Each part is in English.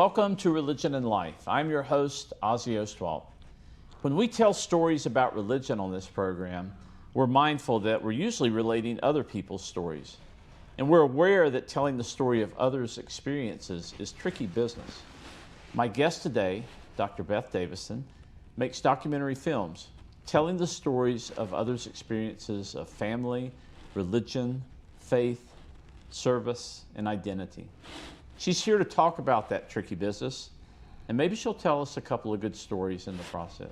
Welcome to Religion and Life. I'm your host, Ozzie Ostwalt. When we tell stories about religion on this program, we're mindful that we're usually relating other people's stories. And we're aware that telling the story of others' experiences is tricky business. My guest today, Dr. Beth Davison, makes documentary films, telling the stories of others' experiences of family, religion, faith, service, and identity. She's here to talk about that tricky business, and maybe she'll tell us a couple of good stories in the process.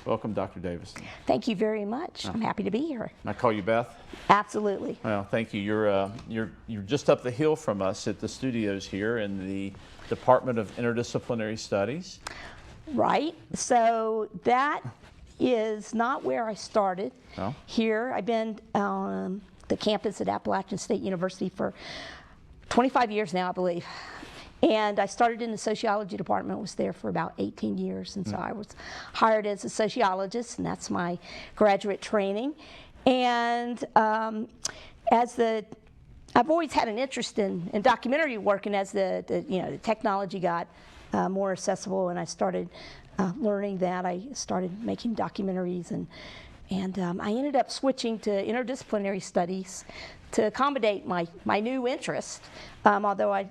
Welcome, Dr. Davison. Thank you very much. I'm happy to be here. Can I call you Beth? Absolutely. Well, thank you. You're just up the hill from us at the studios here in the Department of Interdisciplinary Studies. Right. So that is not where I started. Oh. Here, I've been on the campus at Appalachian State University for 25 years now, I believe. And I started in the sociology department, was there for about 18 years. And so I was hired as a sociologist, and that's my graduate training. And I've always had an interest in documentary work, and as the technology got more accessible and I started learning that, I started making documentaries, and I ended up switching to interdisciplinary studies to accommodate my new interest, although I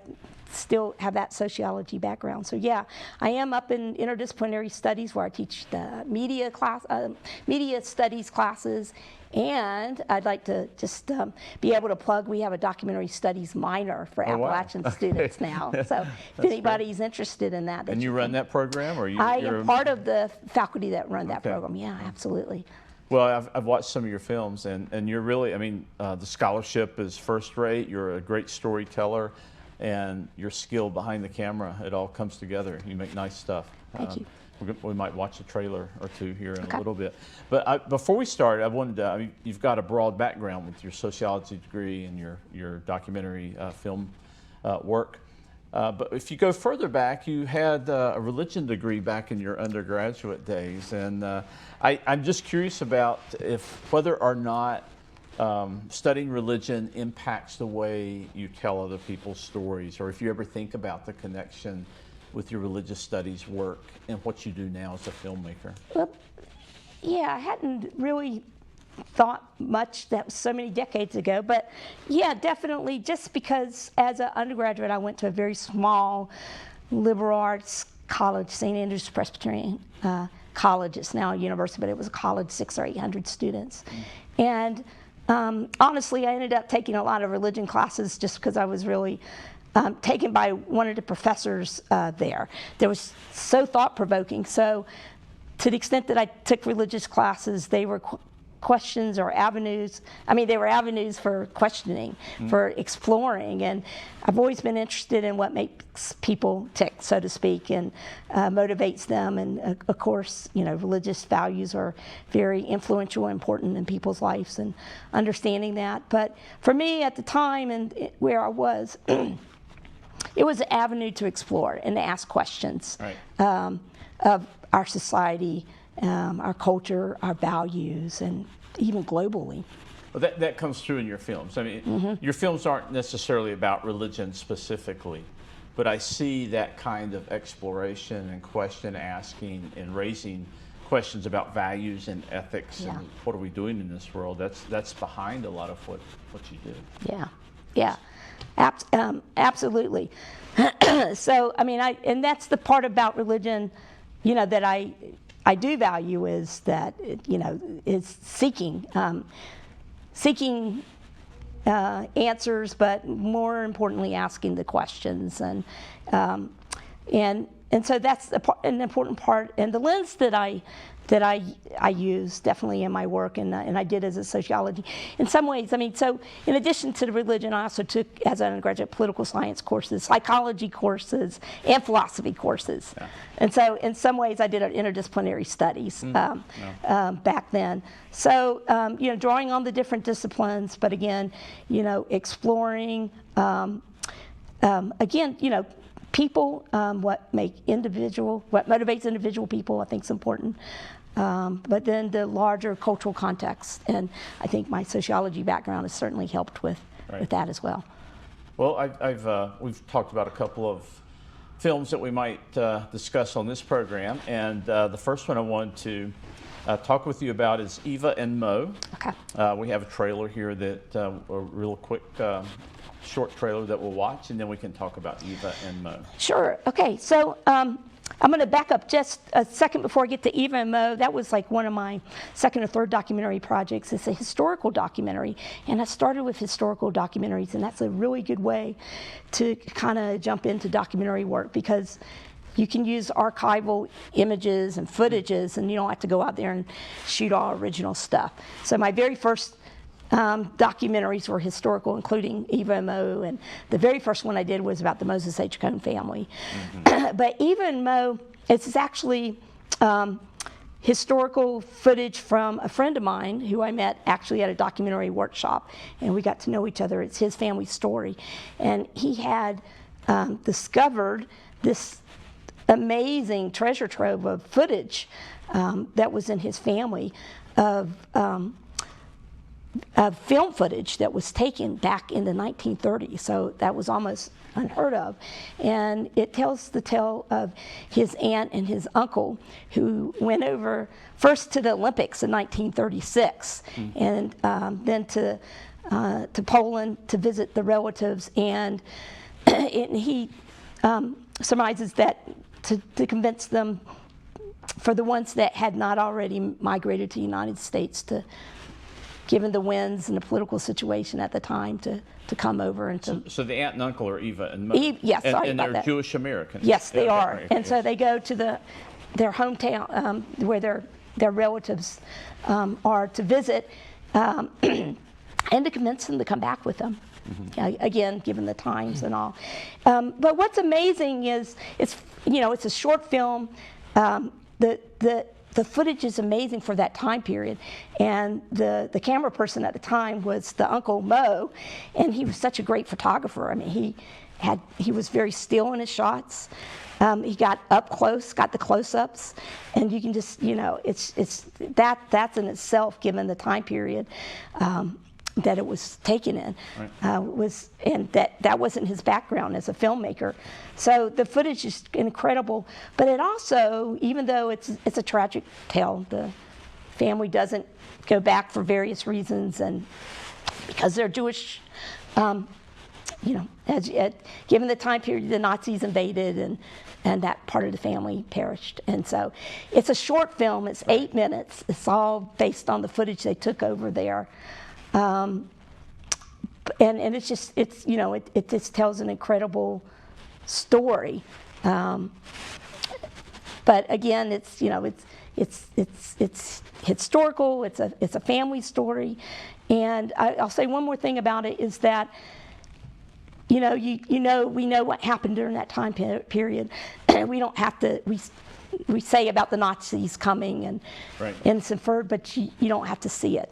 still have that sociology background. So yeah, I am up in interdisciplinary studies where I teach the media studies classes, and I'd like to just be able to plug, we have a documentary studies minor for Appalachian students now. So if anybody's interested in that. And you run that program? Or I am part of the faculty that run that program, yeah, absolutely. Well, I've watched some of your films, and you're really, the scholarship is first rate. You're a great storyteller, and your skill behind the camera, it all comes together. You make nice stuff. Thank you. We might watch a trailer or two here in a little bit. But before we start, I wanted to, you've got a broad background with your sociology degree and your documentary film work. But if you go further back, you had a religion degree back in your undergraduate days. And I'm just curious about whether or not studying religion impacts the way you tell other people's stories, or if you ever think about the connection with your religious studies work and what you do now as a filmmaker. Well, yeah, I hadn't really thought much, that was so many decades ago, but yeah, definitely, just because as an undergraduate I went to a very small liberal arts college, St. Andrew's Presbyterian College. It's now a university, but it was a college, 600 or 800 students. And honestly, I ended up taking a lot of religion classes just because I was really taken by one of the professors there. That was so thought-provoking. So to the extent that I took religious classes, they were questions or avenues. They were avenues for questioning, for exploring, and I've always been interested in what makes people tick, so to speak, and motivates them. And of course, religious values are very influential and important in people's lives, and understanding that. But for me at the time and where I was, it was an avenue to explore and to ask questions of our society, our culture, our values, and even globally. Well, that comes through in your films. Your films aren't necessarily about religion specifically, but I see that kind of exploration and question asking and raising questions about values and ethics and what are we doing in this world. That's behind a lot of what you do. Yeah. Absolutely. So, and that's the part about religion, that I do value, is that, is seeking answers, but more importantly, asking the questions. And so that's an important part, and the lens that I use definitely in my work, and I did as a sociology. In some ways, so in addition to the religion, I also took, as an undergraduate, political science courses, psychology courses, and philosophy courses. Yeah. And so in some ways, I did interdisciplinary studies back then. So, drawing on the different disciplines, but again, exploring, again, people, what motivates individual people, I think is important. But then the larger cultural context, and I think my sociology background has certainly helped with that as well. Well, we've talked about a couple of films that we might discuss on this program, and the first one I wanted to talk with you about is Eva and Mo. Okay. We have a trailer here that, a real quick short trailer that we'll watch, and then we can talk about Eva and Mo. Sure. Okay. So I'm going to back up just a second before I get to Eva and Mo. That was like one of my second or third documentary projects. It's a historical documentary, and I started with historical documentaries, and that's a really good way to kind of jump into documentary work, because you can use archival images and footages, and you don't have to go out there and shoot all original stuff. So my very first documentaries were historical, including Eva and Mo, and the very first one I did was about the Moses H. Cone family. Mm-hmm. But Eva and Mo, it's actually historical footage from a friend of mine who I met actually at a documentary workshop, and we got to know each other. It's his family story, and he had discovered this amazing treasure trove of footage that was in his family of film footage that was taken back in the 1930s. So that was almost unheard of. And it tells the tale of his aunt and his uncle who went over first to the Olympics in 1936, and then to Poland to visit the relatives. And he surmises that to convince them, for the ones that had not already migrated to the United States, to given the winds and the political situation at the time, to come over and to. So the aunt and uncle are Eva and Mo. Yes, sorry and about they're that. Jewish Americans. Yes, they are. Right. And so they go to their hometown where their relatives are, to visit, and to convince them to come back with them. Mm-hmm. Again, given the times and all. But what's amazing is it's a short film. The footage is amazing for that time period, and the camera person at the time was the Uncle Mo, and he was such a great photographer. I mean, he was very still in his shots. He got up close, got the close-ups, and you can just, that's in itself, given the time period that it was taken in, right. And that wasn't his background as a filmmaker. So the footage is incredible, but it also, even though it's a tragic tale, the family doesn't go back for various reasons, and because they're Jewish, given the time period, the Nazis invaded, and that part of the family perished. And so it's a short film. It's 8 minutes. It's all based on the footage they took over there. And it just tells an incredible story. But again, it's historical. It's a family story. And I'll say one more thing about it is that, we know what happened during that time period. We don't have to. We say about the Nazis coming and right. It's inferred, but you don't have to see it.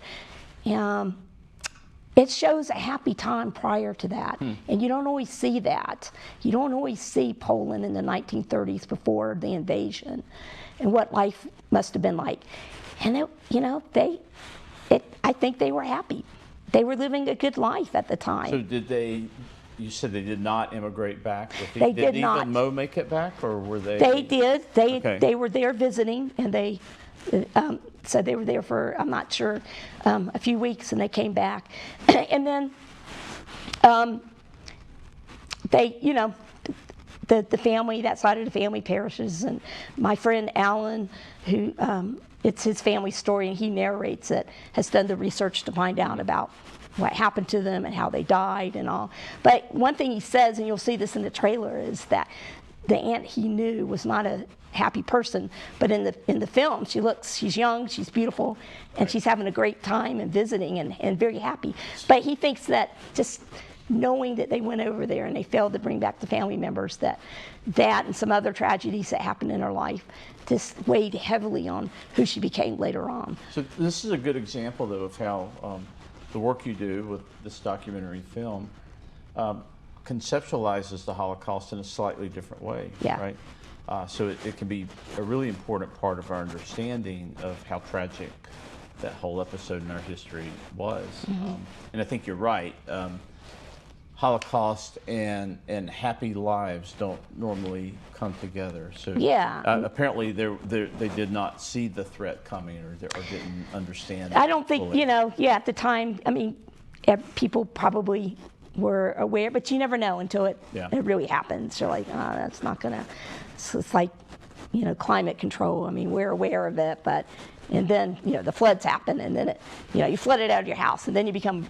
It shows a happy time prior to that, and you don't always see that. You don't always see Poland in the 1930s before the invasion, and what life must have been like. And I think they were happy. They were living a good life at the time. So did they? You said they did not immigrate back. They did not. Did Eva and Mo make it back, or were they? They did. They were there visiting, and they. So they were there for, I'm not sure, a few weeks, and they came back. And then the family, that side of the family perishes. And my friend Alan, who, it's his family story, and he narrates it, has done the research to find out about what happened to them and how they died and all. But one thing he says, and you'll see this in the trailer, is that the aunt he knew was not a happy person, but in the film, she's young, she's beautiful, and right. She's having a great time and visiting and very happy. But he thinks that just knowing that they went over there and they failed to bring back the family members, that and some other tragedies that happened in her life just weighed heavily on who she became later on. So this is a good example, though, of how the work you do with this documentary film conceptualizes the Holocaust in a slightly different way, yeah. Right? So it can be a really important part of our understanding of how tragic that whole episode in our history was. Mm-hmm. And I think you're right. Holocaust and happy lives don't normally come together. So Yeah. Apparently they did not see the threat coming or didn't understand it I don't think, fully. at the time, I mean, people probably were aware, but you never know until it really happens. You're like, oh, that's not going to, it's like, climate control. I mean, we're aware of it, and then, the floods happen, and then you flood it out of your house, and then you become,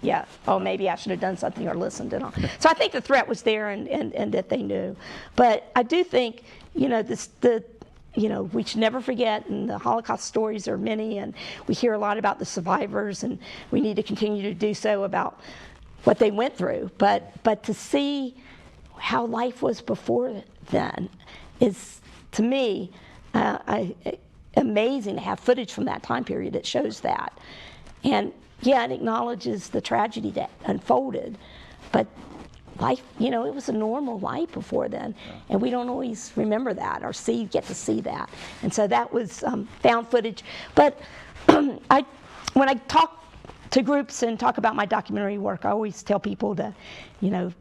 maybe I should have done something or listened and all. So I think the threat was there and that they knew. But I do think, we should never forget, and the Holocaust stories are many, and we hear a lot about the survivors, and we need to continue to do so about what they went through. But to see how life was before then is, to me, amazing to have footage from that time period that shows that. And it acknowledges the tragedy that unfolded, but life, it was a normal life before then, and we don't always remember that or get to see that. And so that was found footage. But when I talk to groups and talk about my documentary work, I always tell people to,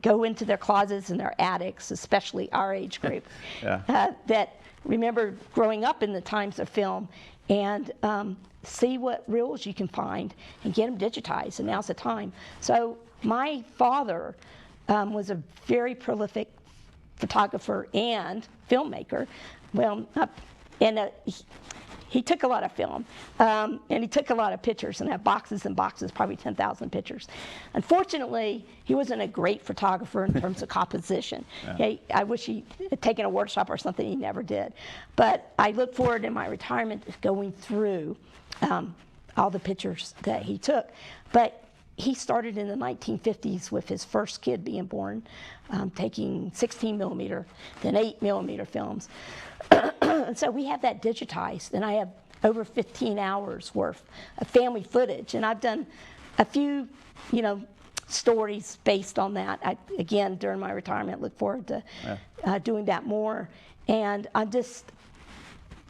go into their closets and their attics, especially our age group, that remember growing up in the times of film, and see what reels you can find and get them digitized, and now's the time. So my father was a very prolific photographer and filmmaker. Well, he took a lot of film, and he took a lot of pictures, and had boxes and boxes, probably 10,000 pictures. Unfortunately, he wasn't a great photographer in terms of composition. I wish he had taken a workshop or something. He never did. But I look forward in my retirement to going through all the pictures that he took. But he started in the 1950s with his first kid being born, taking 16 millimeter, then 8 millimeter films. And so we have that digitized, and I have over 15 hours worth of family footage. And I've done a few, stories based on that. Again, during my retirement, look forward to doing that more. And I just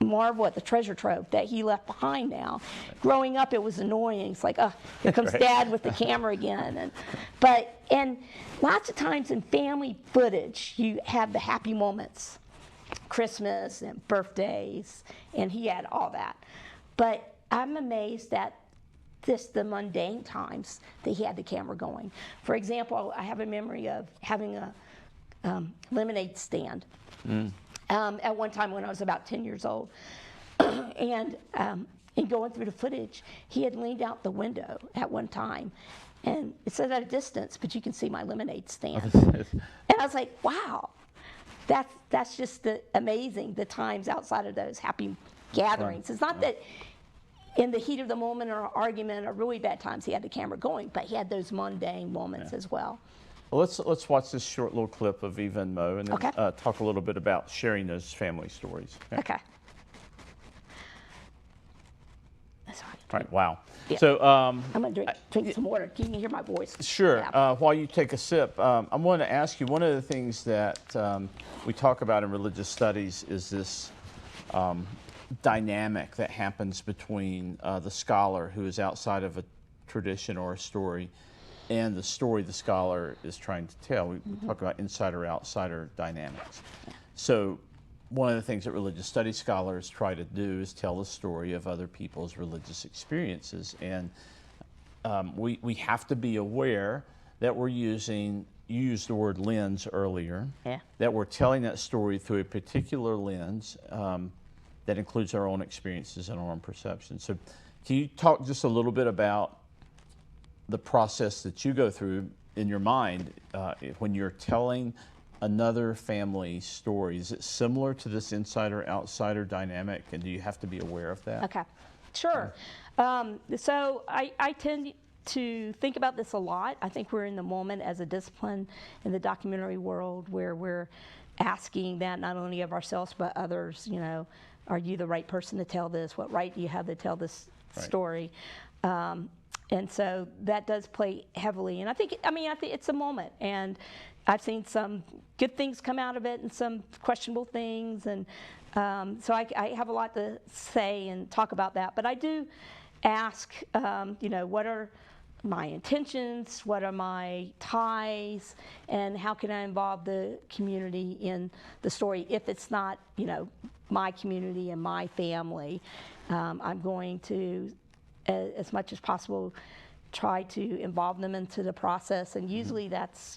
marvel at the treasure trove that he left behind now. Growing up, it was annoying. It's like, oh, here comes Dad with the camera again. And lots of times in family footage, you have the happy moments. Christmas and birthdays, and he had all that. But I'm amazed at the mundane times that he had the camera going. For example, I have a memory of having a lemonade stand at one time when I was about 10 years old. And in going through the footage, he had leaned out the window at one time, and it said at a distance, but you can see my lemonade stand. And I was like, wow. That's just amazing, the times outside of those happy gatherings. It's not that in the heat of the moment or argument or really bad times he had the camera going, but he had those mundane moments as well. Well, let's watch this short little clip of Eva and Mo, and then talk a little bit about sharing those family stories. Okay. That's right. Wow. Yeah. So I'm going to drink some water. Can you hear my voice? Sure. Yeah. While you take a sip, I want to ask you, one of the things that we talk about in religious studies is this dynamic that happens between the scholar who is outside of a tradition or a story and the story the scholar is trying to tell. We talk about insider-outsider dynamics. So one of the things that religious studies scholars try to do is tell the story of other people's religious experiences. And we have to be aware that we're using, you used the word lens earlier, that we're telling that story through a particular lens that includes our own experiences and our own perceptions. So can you talk just a little bit about the process that you go through in your mind when you're telling another family story? Is it similar to this insider-outsider dynamic, and do you have to be aware of that? Okay, sure. So I tend to think about this a lot. I think we're in the moment as a discipline in the documentary world where we're asking that not only of ourselves but others, are you the right person to tell this? What right do you have to tell this story? And so that does play heavily. And I think it's a moment. And I've seen some good things come out of it and some questionable things. And so I have a lot to say and talk about that. But I do ask, what are my intentions, what are my ties, and how can I involve the community in the story if it's not, my community and my family. I'm going to, as much as possible, try to involve them into the process, and usually that's,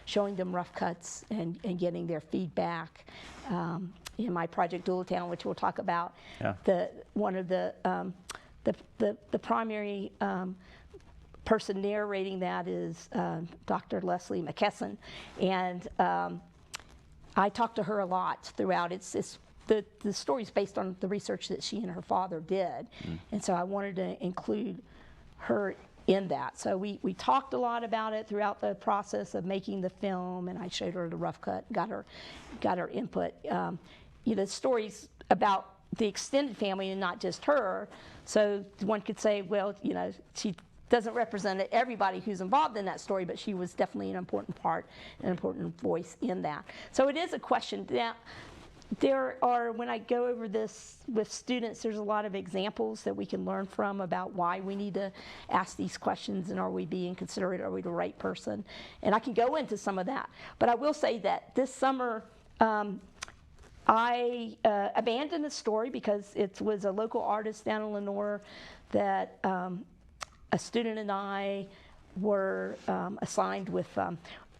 showing them rough cuts and getting their feedback. In my project Doula Town, which we'll talk about, one of the primary person narrating that is Dr. Leslie McKesson, and I talked to her a lot throughout. The story's based on the research that she and her father did, and so I wanted to include her in that. So we talked a lot about it throughout the process of making the film, and I showed her the rough cut, got her input. The story's about the extended family and not just her. So one could say, well, she doesn't represent everybody who's involved in that story, but she was definitely an important part, an important voice in that. So it is a question. Now, when I go over this with students, there's a lot of examples that we can learn from about why we need to ask these questions, and are we being considerate, are we the right person? And I can go into some of that. But I will say that this summer, I abandoned the story because it was a local artist down in Lenore that a student and I were assigned with.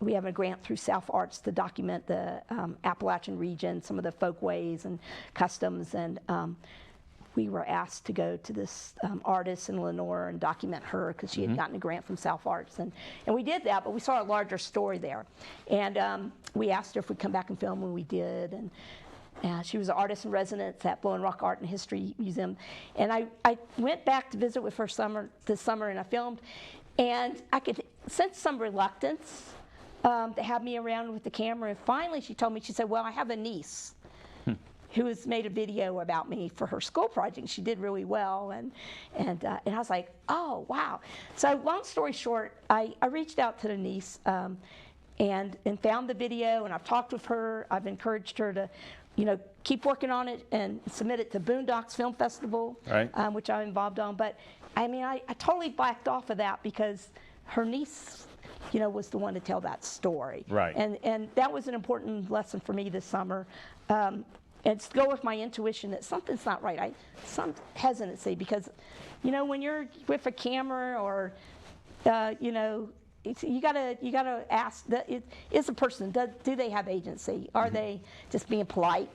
We have a grant through South Arts to document the Appalachian region, some of the folkways and customs, and we were asked to go to this artist in Lenore and document her because she had gotten a grant from South Arts, and we did that, but we saw a larger story there, and we asked her if we'd come back and film, and we did, and she was an artist in residence at Blowing Rock Art and History Museum, and I went back to visit with her this summer, and I filmed, and I could sense some reluctance to have me around with the camera. And finally she told me, she said, well, I have a niece who has made a video about me for her school project. She did really well, and I was like, oh, wow. So long story short, I reached out to the niece and found the video, and I've talked with her. I've encouraged her to keep working on it and submit it to Boondocks Film Festival, right. Which I'm involved on. But I mean, I totally backed off of that because her niece was the one to tell that story. Right. And that was an important lesson for me this summer. And to go with my intuition that something's not right. Some hesitancy because, when you're with a camera or, you gotta ask that is a person, do they have agency? Are they just being polite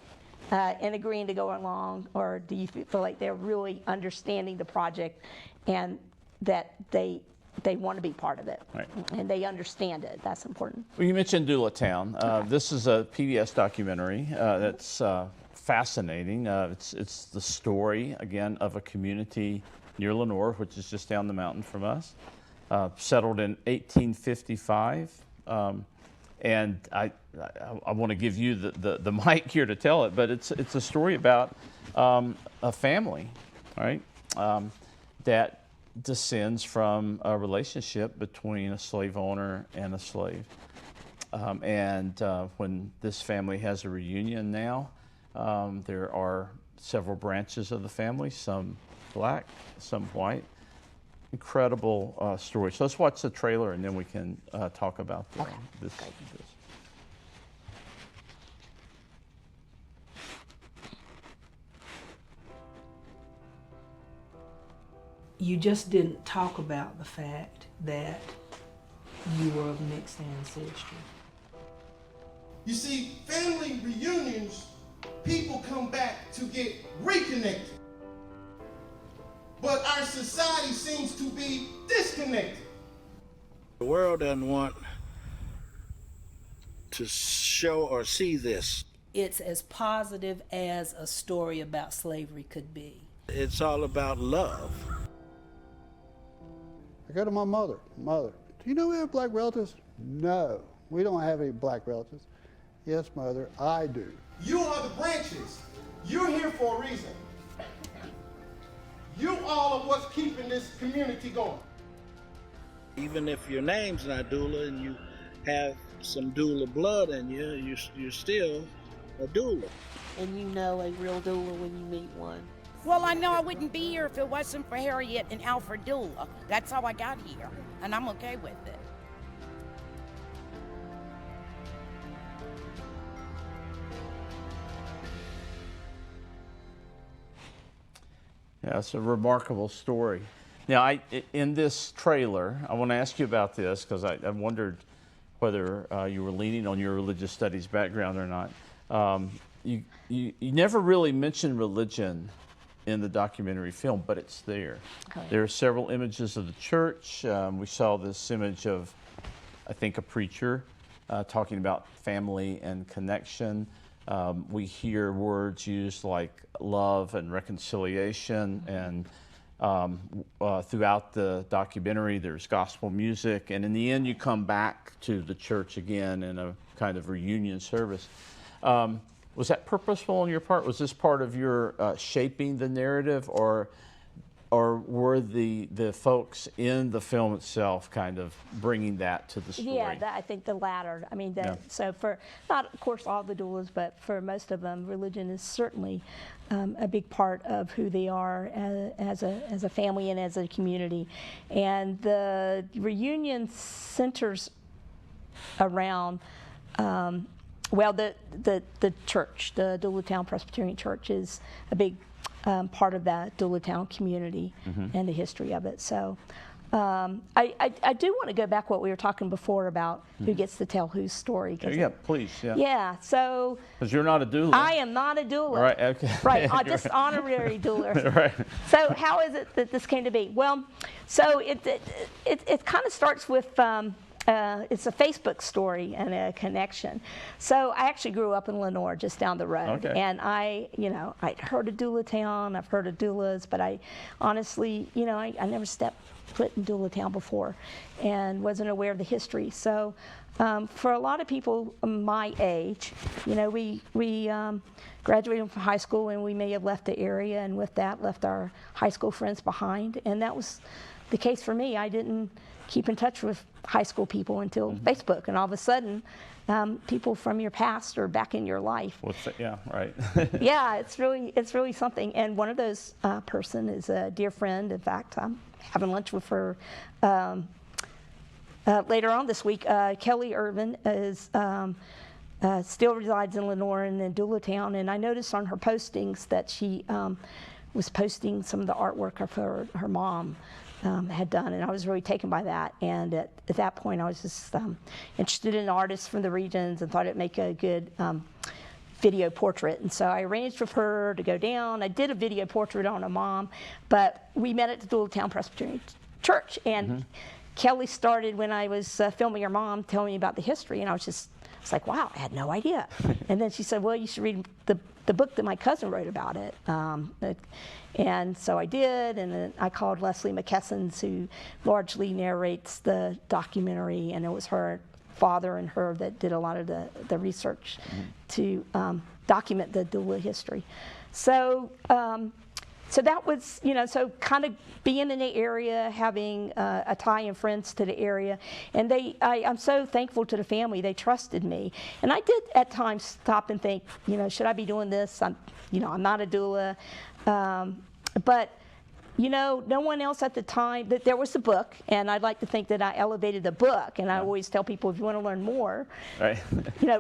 and agreeing to go along, or do you feel like they're really understanding the project and that they want to be part of it, right, and they understand it? That's important. Well, you mentioned Doula Town. This is a PBS documentary that's fascinating. It's the story, again, of a community near Lenore, which is just down the mountain from us, settled in 1855. And I want to give you the mic here to tell it, but it's a story about a family, right, that descends from a relationship between a slave owner and a slave. And when this family has a reunion now, there are several branches of the family, some black, some white. Incredible story. So let's watch the trailer and then we can talk about this. You just didn't talk about the fact that you were of mixed ancestry. You see, family reunions, people come back to get reconnected. But our society seems to be disconnected. The world doesn't want to show or see this. It's as positive as a story about slavery could be. It's all about love. I go to my mother. Mother, do you know we have black relatives? No, we don't have any black relatives. Yes, Mother, I do. You are the branches. You're here for a reason. You all are what's keeping this community going. Even if your name's not doula and you have some doula blood in you, you're still a doula. And you know a real doula when you meet one. Well, I know I wouldn't be here if it wasn't for Harriet and Alfred Doula. That's how I got here. and I'm okay with it. Yeah, it's a remarkable story. Now, in this trailer, I want to ask you about this because I wondered whether you were leaning on your religious studies background or not. You never really mentioned religion in the documentary film, but it's there. Okay. There are several images of the church. We saw this image of, I think, a preacher talking about family and connection. We hear words used like love and reconciliation, and throughout the documentary there's gospel music, and in the end you come back to the church again in a kind of reunion service. Was that purposeful on your part? Was this part of your shaping the narrative, or were the folks in the film itself kind of bringing that to the story? Yeah, I think the latter. I mean, so for, not of course all the doulas, but for most of them, religion is certainly a big part of who they are as a family and as a community. And the reunion centers around, well, the church, the Doula Town Presbyterian Church, is a big part of that Doula Town community and the history of it. So I do want to go back what we were talking before about who gets to tell whose story. Yeah, please. Yeah. Yeah. So. Because you're not a doula. I am not a doula. Right. Okay. Right. Just honorary doula. Right. So how is it that this came to be? Well, so it kind of starts with. It's a Facebook story and a connection. So I actually grew up in Lenore, just down the road. Okay. And I'd heard of Doula Town, I've heard of doulas, but I honestly, I never stepped foot in Doula Town before and wasn't aware of the history. So for a lot of people my age, we graduated from high school and we may have left the area, and with that left our high school friends behind. And that was the case for me. I didn't keep in touch with high school people until Facebook, and all of a sudden people from your past are back in your life. Yeah, right. Yeah, it's really something. And one of those person is a dear friend. In fact, I'm having lunch with her later on this week. Kelly Irvin is still resides in Lenore and in Doula Town, and I noticed on her postings that she was posting some of the artwork of her mom had done, and I was really taken by that. And at that point, I was just interested in artists from the regions and thought it'd make a good video portrait. And so I arranged with her to go down. I did a video portrait on her mom, but we met at the Doula Town Presbyterian Church. And Kelly started, when I was filming her mom, telling me about the history, and I was like, wow, I had no idea. And then she said, well, you should read the book that my cousin wrote about it. And so I did, and then I called Leslie McKessons, who largely narrates the documentary, and it was her father and her that did a lot of the research to document the doula history. So so that was, so kind of being in the area, having a tie and friends to the area. And I'm so thankful to the family. They trusted me. And I did at times stop and think, should I be doing this? I'm not a doula. But, no one else at the time, that there was a book, and I'd like to think that I elevated the book. And I always tell people, if you want to learn more, right.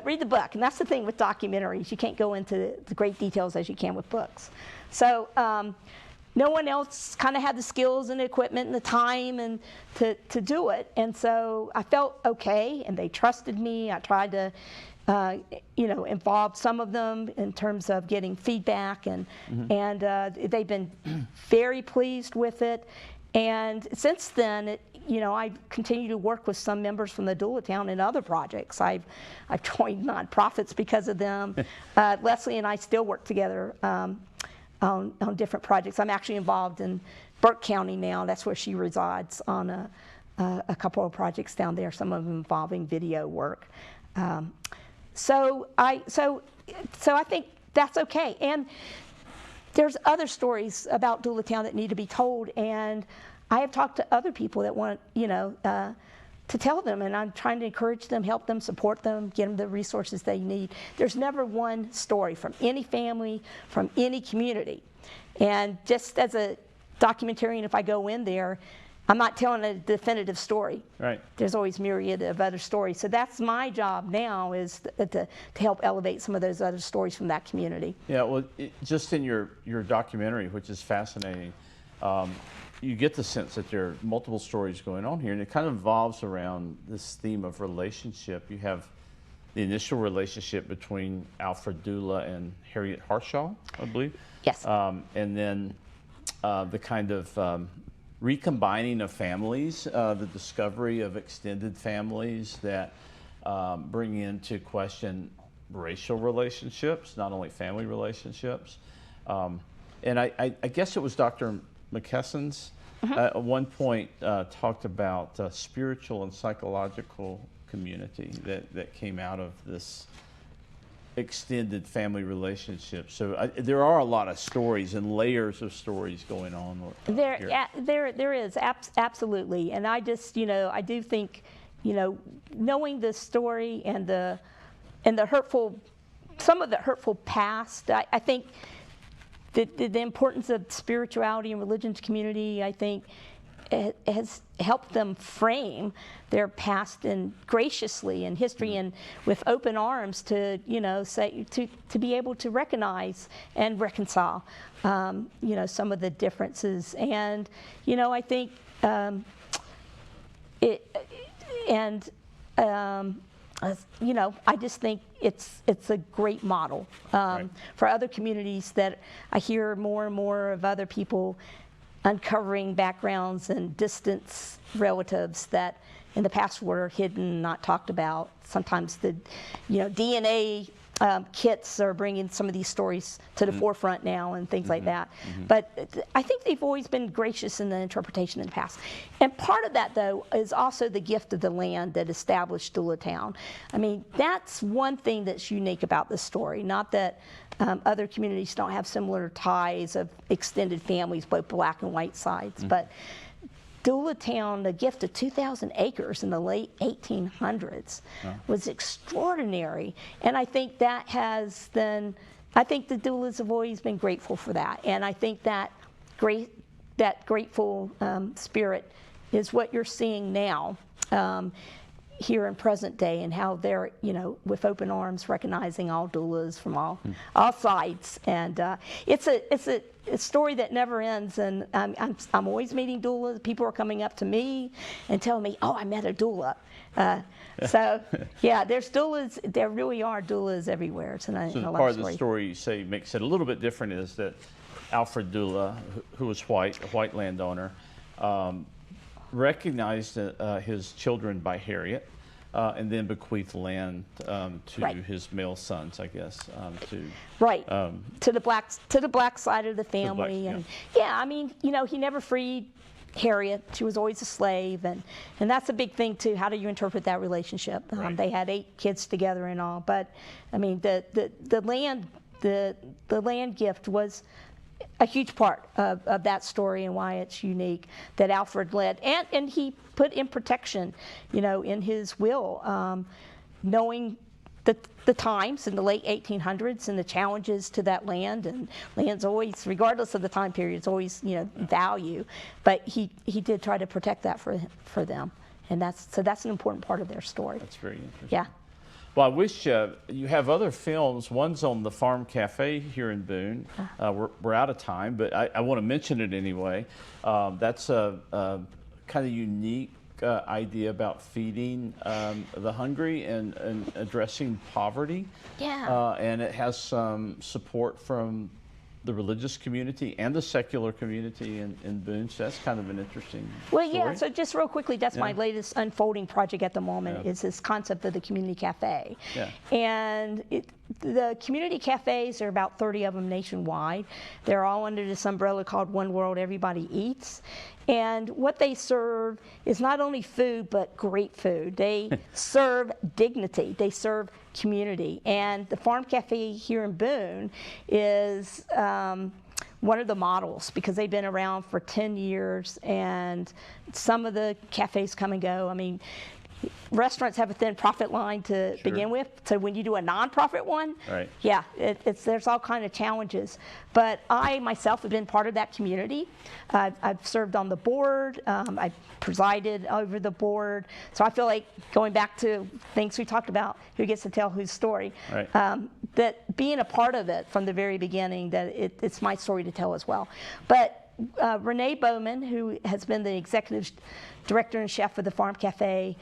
Read the book. And that's the thing with documentaries. You can't go into the great details as you can with books. So no one else kind of had the skills and the equipment and the time and to do it. And so I felt okay, and they trusted me. I tried to involve some of them in terms of getting feedback, and they've been very pleased with it. And since then, I continue to work with some members from the Doula Town in other projects. I've joined nonprofits because of them. Leslie and I still work together on different projects. I'm actually involved in Burke County now. That's where she resides, on a couple of projects down there, some of them involving video work. So I think that's okay. And there's other stories about Doula Town that need to be told, and I have talked to other people that want, to tell them, and I'm trying to encourage them, help them, support them, get them the resources they need. There's never one story from any family, from any community. And just as a documentarian, if I go in there, I'm not telling a definitive story. Right. There's always myriad of other stories. So that's my job now, is to help elevate some of those other stories from that community. Yeah, well, just in your documentary, which is fascinating, you get the sense that there are multiple stories going on here, and it kind of evolves around this theme of relationship. You have the initial relationship between Alfred Doula and Harriet Harshaw, I believe. Yes. And then the kind of recombining of families, the discovery of extended families that bring into question racial relationships, not only family relationships. And I guess it was Dr. McKesson's at one point talked about spiritual and psychological community that came out of this extended family relationship. So there are a lot of stories and layers of stories going on. There is absolutely, and I just I do think knowing the story and the hurtful, some of the hurtful past, I think the importance of spirituality and religion to community, I think, has helped them frame their past and graciously in history and with open arms to say to be able to recognize and reconcile some of the differences. And I think I just think it's a great model for other communities that I hear more and more of other people uncovering backgrounds and distance relatives that in the past were hidden, not talked about. Sometimes the DNA kits are bringing some of these stories to the forefront now and things like that. But I think they've always been gracious in the interpretation in the past. And part of that, though, is also the gift of the land that established Doula Town. I mean, that's one thing that's unique about this story. Not that other communities don't have similar ties of extended families, both black and white sides, but Doula Town, the gift of 2,000 acres in the late 1800s, was extraordinary. And I think that has then, I think the doulas have always been grateful for that. And I think that grateful spirit is what you're seeing now here in present day, and how they're, with open arms recognizing all doulas from all sides. And it's a story that never ends, and I'm always meeting doulas. People are coming up to me and telling me, "Oh, I met a doula." So yeah, there's doulas. There really are doulas everywhere. So part of the story you say makes it a little bit different is that Alfred Doula, who was white, a white landowner, recognized his children by Harriet, and then bequeathed land to his male sons, I guess. To the black side of the family, and I mean, he never freed Harriet. She was always a slave, and that's a big thing too. How do you interpret that relationship? They had 8 kids together and all, but I mean, the land gift was a huge part of that story, and why it's unique that Alfred led, and he put in protection, in his will, knowing the times in the late 1800s and the challenges to that land. And land's always, regardless of the time period, it's always value, but he did try to protect that for them, and that's an important part of their story. That's very interesting. Yeah. Well, I wish you have other films. One's on the Farm Cafe here in Boone. We're out of time, but I want to mention it anyway. That's a kind of unique idea about feeding the hungry and addressing poverty. Yeah. And it has some support from the religious community and the secular community in Boone. So that's kind of an interesting story. Yeah, so just real quickly, that's my latest unfolding project at the moment, is this concept of the community cafe. Yeah. And the community cafes, there are about 30 of them nationwide. They're all under this umbrella called One World Everybody Eats. And what they serve is not only food, but great food. They serve dignity. They serve community. And the Farm Cafe here in Boone is one of the models, because they've been around for 10 years, and some of the cafes come and go. I mean, restaurants have a thin profit line to begin with. So when you do a nonprofit one, Right. yeah, there's all kind of challenges. But I myself have been part of that community. I've served on the board. I've presided over the board. So I feel like going back to things we talked about, who gets to tell whose story, Right. that being a part of it from the very beginning, that it's my story to tell as well. But Renee Bowman, who has been the executive director and chef of the Farm Cafe,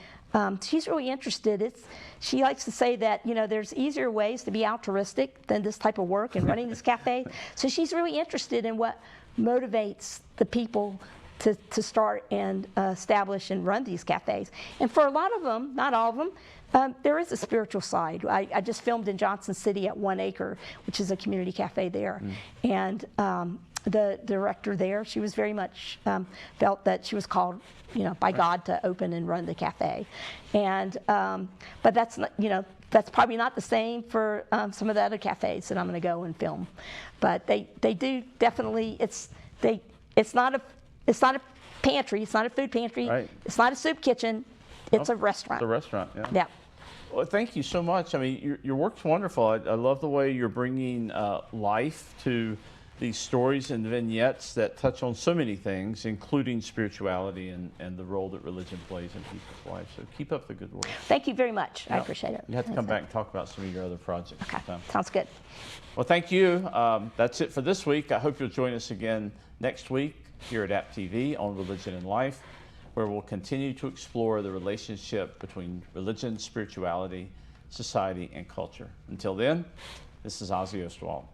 she's really interested. She likes to say that, there's easier ways to be altruistic than this type of work and running this cafe. So she's really interested in what motivates the people to start and establish and run these cafes. And for a lot of them, not all of them, there is a spiritual side. I just filmed in Johnson City at 1 Acre, which is a community cafe there. And the director there, she was very much felt that she was called, by God to open and run the cafe. And but that's not, that's probably not the same for some of the other cafes that I'm going to go and film. But they do definitely. It's not a pantry. It's not a food pantry. Right. It's not a soup kitchen. It's a restaurant. The restaurant, yeah. Yeah. Well, thank you so much. I mean, your work's wonderful. I love the way you're bringing life to these stories and vignettes that touch on so many things, including spirituality and the role that religion plays in people's lives. So keep up the good work. Thank you very much. I Yeah. appreciate it. You have to come back and talk about some of your other projects. Okay. sometime. Sounds good. Well, thank you. That's it for this week. I hope you'll join us again next week here at App TV on Religion and Life, where we'll continue to explore the relationship between religion, spirituality, society, and culture. Until then, this is Ozzie Ostwalt.